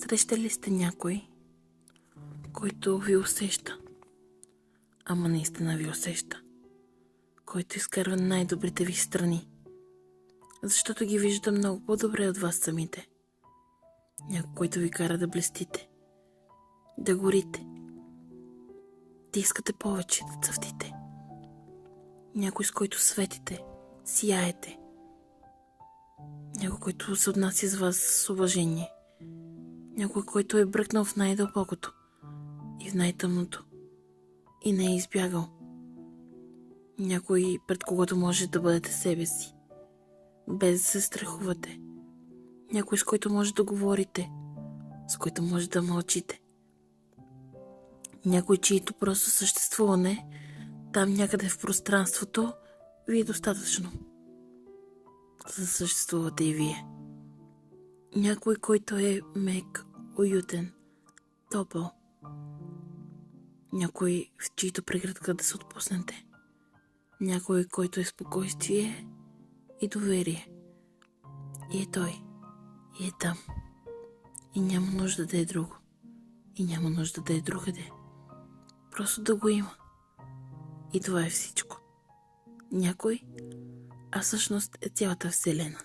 Срещали ли сте някой, който ви усеща, ама наистина ви усеща, който изкарва най-добрите ви страни, защото ги вижда много по-добре от вас самите. Някой, който ви кара да блестите, да горите, да искате повече, да цъфтите. Някой, с който светите, сияете. Някой, който се отнася с вас с уважение. Някой, който е бръкнал в най-дълбокото и в най-тъмното и не е избягал. Някой, пред когото може да бъдете себе си, без да се страхувате. Някой, с който може да говорите, с който може да мълчите. Някой, чието просто съществуване там някъде в пространството ви е достатъчно, за да съществувате и вие. Някой, който е мек, уютен, топъл. Някой, в чието прегръдка да се отпуснете. Някой, който е спокойствие и доверие. И е той. И е там. И няма нужда да е друго. И няма нужда да е другаде. Просто да го има. И това е всичко. Някой, а всъщност е цялата вселена.